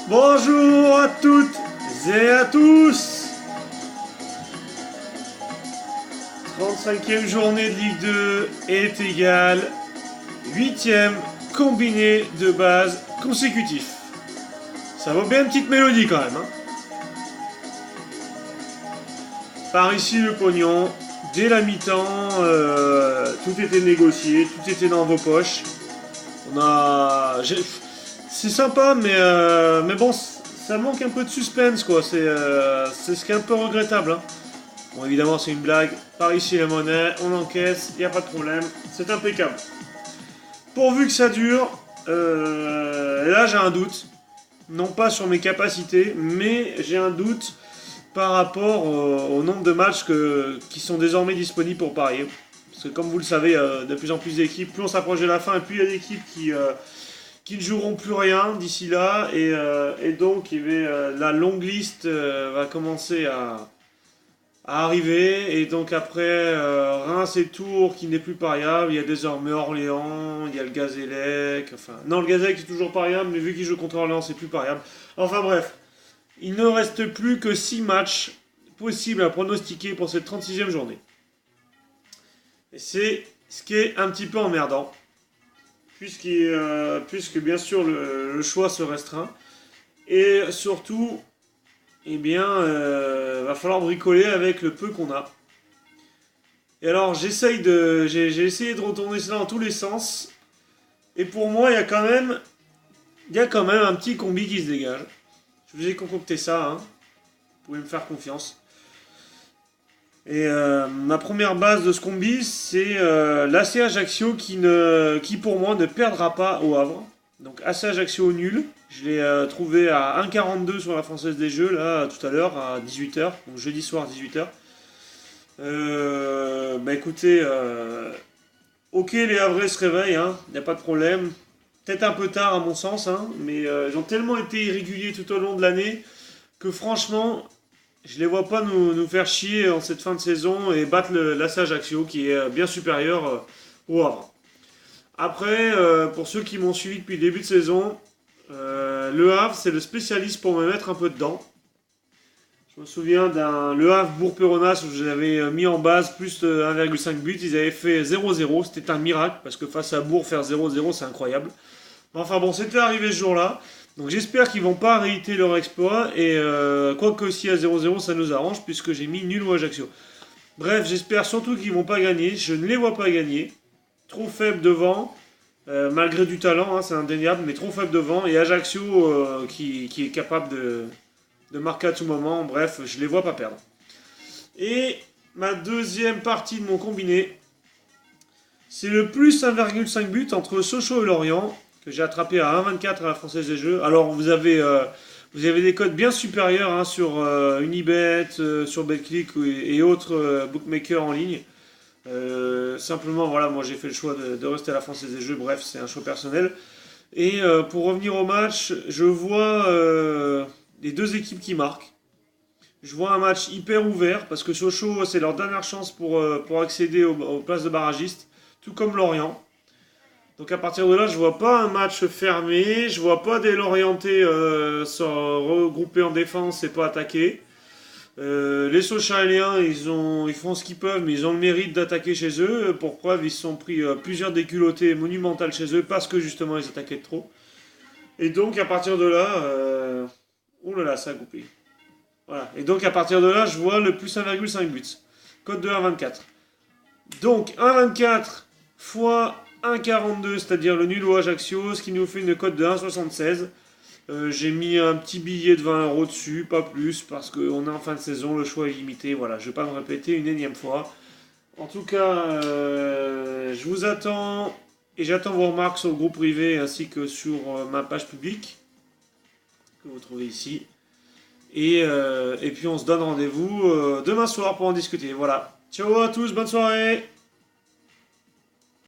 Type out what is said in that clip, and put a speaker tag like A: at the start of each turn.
A: Bonjour à toutes et à tous. 35e journée de Ligue 2 est égale 8e combiné de base consécutif. Ça vaut bien une petite mélodie quand même. Par ici le pognon, dès la mi-temps, tout était négocié, tout était dans vos poches. On a... C'est sympa, mais bon, ça manque un peu de suspense, quoi. C'est ce qui est un peu regrettable. Bon, évidemment, c'est une blague. Par ici, la monnaie, on encaisse, il n'y a pas de problème. C'est impeccable. Pourvu que ça dure, là, j'ai un doute. Non pas sur mes capacités, mais j'ai un doute par rapport au nombre de matchs qui sont désormais disponibles pour parier. Parce que comme vous le savez, de plus en plus d'équipes, plus on s'approche de la fin, et plus il y a d'équipes qui ne joueront plus rien d'ici là. Et donc la longue liste va commencer à arriver. Et donc après, Reims et Tours qui n'est plus pariable. Il y a désormais Orléans, il y a le Gazélec. Enfin, non, le Gazélec c'est toujours pariable, mais vu qu'il joue contre Orléans, c'est plus pariable. Enfin bref, il ne reste plus que 6 matchs possibles à pronostiquer pour cette 36e journée. Et c'est ce qui est un petit peu emmerdant. Puisque bien sûr le choix se restreint. Et surtout, eh bien, va falloir bricoler avec le peu qu'on a. Et alors j'ai essayé de retourner cela dans tous les sens. Et pour moi, il y a quand même un petit combi qui se dégage. Je vous ai concocté ça, hein. Vous pouvez me faire confiance. Et ma première base de ce combi, c'est l'AC Ajaccio qui pour moi ne perdra pas au Havre. Donc AC Ajaccio nul. Je l'ai trouvé à 1,42 sur la Française des Jeux, là, tout à l'heure, à 18h. Donc jeudi soir, 18h. Bah écoutez, ok, les Havrais se réveillent, hein, y a pas de problème. Peut-être un peu tard à mon sens, hein, mais ils ont tellement été irréguliers tout au long de l'année que franchement, je les vois pas nous faire chier en cette fin de saison et battre l'AC Ajaccio qui est bien supérieur au Havre. Après, pour ceux qui m'ont suivi depuis le début de saison, le Havre c'est le spécialiste pour me mettre un peu dedans. Je me souviens d'un Le Havre Bourg-Péronas où je l'avais mis en base plus de 1,5 buts. Ils avaient fait 0-0. C'était un miracle parce que face à Bourg, faire 0-0, c'est incroyable. Enfin bon, c'était arrivé ce jour-là. Donc j'espère qu'ils vont pas réitérer leur exploit. Et quoique si à 0-0, ça nous arrange puisque j'ai mis nul ou Ajaccio. Bref, j'espère surtout qu'ils vont pas gagner. Je ne les vois pas gagner. Trop faible devant. Malgré du talent, hein, c'est indéniable, mais trop faible devant. Et Ajaccio qui est capable de marquer à tout moment. Bref, je les vois pas perdre. Et ma deuxième partie de mon combiné, c'est le plus 1,5 but entre Sochaux et Lorient, que j'ai attrapé à 1,24 à la Française des Jeux. Alors, vous avez des codes bien supérieurs hein, sur Unibet, sur BetClick et autres bookmakers en ligne. Simplement, voilà, moi j'ai fait le choix de rester à la Française des Jeux. Bref, c'est un choix personnel. Et pour revenir au match, je vois les deux équipes qui marquent. Je vois un match hyper ouvert parce que Sochaux, c'est leur dernière chance pour accéder aux places de barragistes, tout comme Lorient. Donc à partir de là, je vois pas un match fermé, je vois pas des Lorientais se regrouper en défense et pas attaquer. Les Sochaliens, ils font ce qu'ils peuvent, mais ils ont le mérite d'attaquer chez eux. Pour preuve, ils se sont pris plusieurs déculottées monumentales chez eux parce que justement ils attaquaient de trop. Et donc à partir de là, oh là là, ça a coupé. Voilà. Et donc à partir de là, je vois le plus 1,5 buts. Code de 1,24. Donc 1,24 fois 1,42, c'est-à-dire le nul au Ajaccio, ce qui nous fait une cote de 1,76. J'ai mis un petit billet de 20 € dessus, pas plus, parce qu'on est en fin de saison, le choix est limité. Voilà, je ne vais pas me répéter une énième fois. En tout cas, je vous attends et j'attends vos remarques sur le groupe privé ainsi que sur ma page publique que vous trouvez ici. Et puis on se donne rendez-vous demain soir pour en discuter. Voilà. Ciao à tous, bonne soirée.